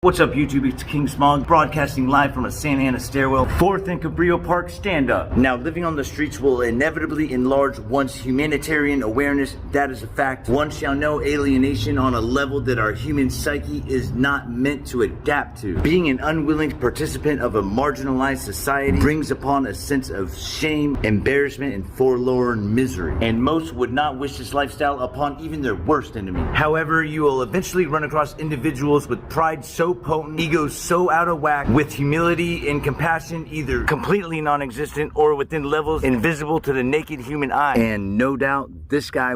What's up, YouTube? It's KingSmog, broadcasting live from a Santa Ana stairwell, 4th and Cabrillo Park stand-up. Now, living on the streets will inevitably enlarge one's humanitarian awareness. That is a fact. One shall know alienation on a level that our human psyche is not meant to adapt to. Being an unwilling participant of a marginalized society brings upon a sense of shame, embarrassment, and forlorn misery. And most would not wish this lifestyle upon even their worst enemy. However, you will eventually run across individuals with pride so potent, egos so out of whack, with humility and compassion either completely non-existent or within levels invisible to the naked human eye. And no doubt, this guy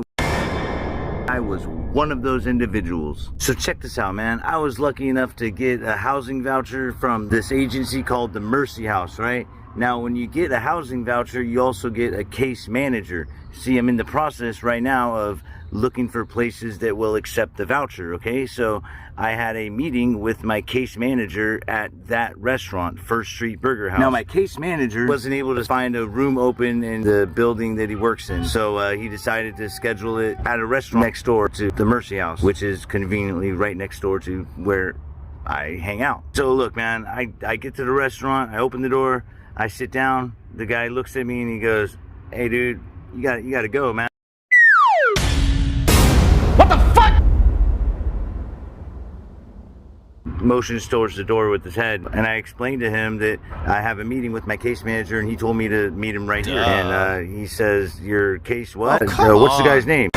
was one of those individuals. So check this out, man. I was lucky enough to get a housing voucher from this agency called the Mercy House, right? Now, when you get a housing voucher, you also get a case manager. See, I'm in the process right now of looking for places that will accept the voucher, okay? So I had a meeting with my case manager at that restaurant, St Burgerhouse. Now, my case manager wasn't able to find a room open in the building that he works in. So he decided to schedule it at a restaurant next door to the Mercy House, which is conveniently right next door to where I hang out. So look, man, I get to the restaurant, I open the door, I sit down, the guy looks at me and he goes, "Hey dude, you gotta go, man." What the fuck? Motions towards the door with his head, and I explained to him that I have a meeting with my case manager and he told me to meet him right here. And he says, "Your case what?" What's the guy's name?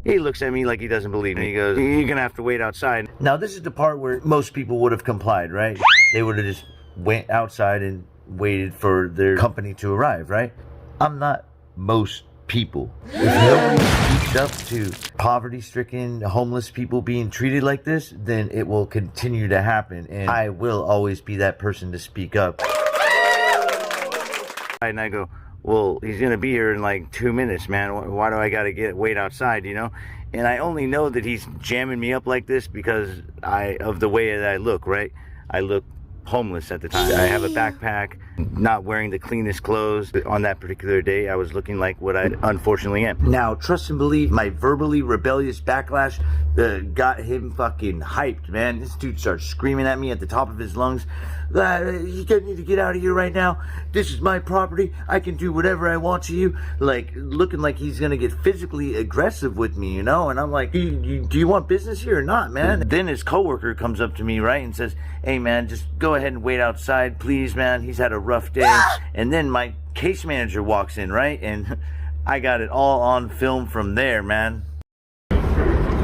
He looks at me like he doesn't believe me. He goes, "You're gonna have to wait outside." Now, this is the part where most people would have complied, right? They would have just went outside and waited for their company to arrive, right? I'm not most people. If nobody speaks up to poverty-stricken, homeless people being treated like this, then it will continue to happen, and I will always be that person to speak up. And I go, "Well, he's gonna be here in like 2 minutes, man. Why do I gotta wait outside, you know?" And I only know that he's jamming me up like this because of the way that I look, right? I look homeless at the time. I have a backpack, not wearing the cleanest clothes. On that particular day, I was looking like what I unfortunately am. Now, trust and believe, my verbally rebellious backlash got him fucking hyped, man. This dude starts screaming at me at the top of his lungs. "You need to get out of here right now. This is my property. I can do whatever I want to you." Like, looking like he's gonna get physically aggressive with me, you know? And I'm like, do you want business here or not, man? Then his coworker comes up to me, right, and says, "Hey, man, just go ahead and wait outside, please, man. He's had a rough day." And then my case manager walks in, right? And I got it all on film from there, man.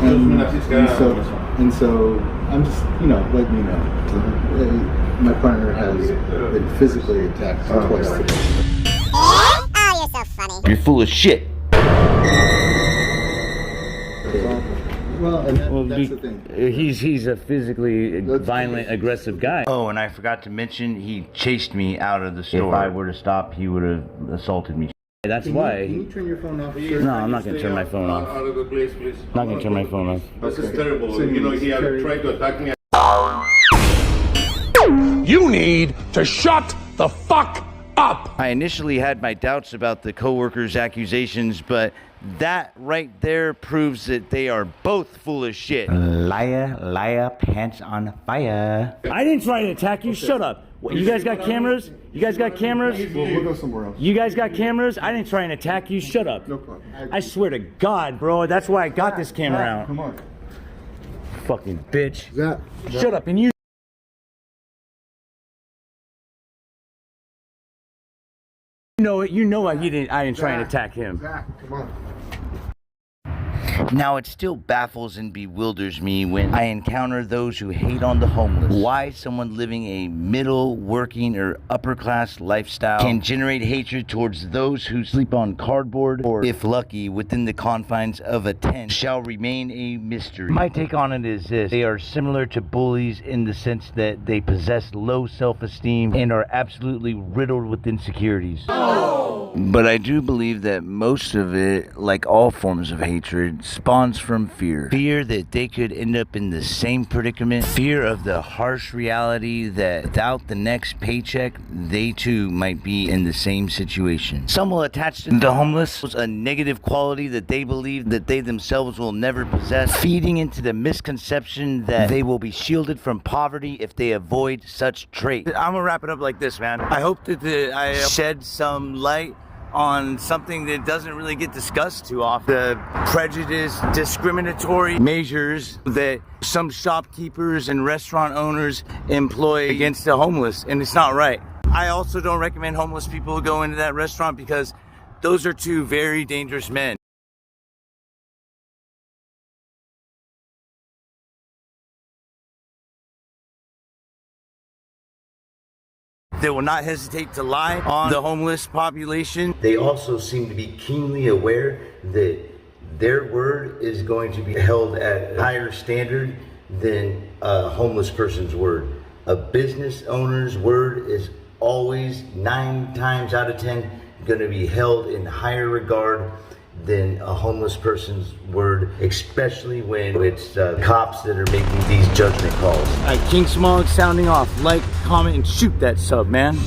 And so I'm just, letting you know. My partner has been physically attacked twice today. Oh, you're so funny. You're full of shit. Well, and that's the thing. He's a physically violent, aggressive guy. Oh, and I forgot to mention, he chased me out of the store. If I were to stop, he would have assaulted me. That's why. Can you turn your phone off? No, I'm not going to turn my phone off. Out of the place, please. Not going to turn my phone off. This is terrible. So he had tried to attack me. You need to shut the fuck up. I initially had my doubts about the coworkers' accusations, but that right there proves that they are both full of shit. Liar, pants on fire. I didn't try to attack you. Shut up. You guys got cameras? You guys got cameras? We'll go somewhere else. You guys got cameras? I didn't try and attack you. Shut up. No problem. I swear to God, bro. That's why I got this camera out. Come on. Fucking bitch. Zach. Shut up. And you know it. You know I didn't try and attack him. Zach, come on. Now, it still baffles and bewilders me when I encounter those who hate on the homeless. Why someone living a middle, working, or upper class lifestyle can generate hatred towards those who sleep on cardboard or, if lucky, within the confines of a tent shall remain a mystery. My take on it is this: they are similar to bullies in the sense that they possess low self-esteem and are absolutely riddled with insecurities. Oh. But I do believe that most of it, like all forms of hatred, spawns from fear. Fear that they could end up in the same predicament. Fear of the harsh reality that without the next paycheck, they too might be in the same situation. Some will attach to the homeless a negative quality that they believe that they themselves will never possess, feeding into the misconception that they will be shielded from poverty if they avoid such traits. I'm gonna wrap it up like this, man. I hope that I shed some light on something that doesn't really get discussed too often. The prejudice, discriminatory measures that some shopkeepers and restaurant owners employ against the homeless, and it's not right. I also don't recommend homeless people go into that restaurant because those are two very dangerous men. They will not hesitate to lie on the homeless population. They also seem to be keenly aware that their word is going to be held at a higher standard than a homeless person's word. A business owner's word is always 9 times out of 10 going to be held in higher regard than a homeless person's word, especially when it's cops that are making these judgment calls. All right, KingSmog sounding off. Like, comment, and shoot that sub, man.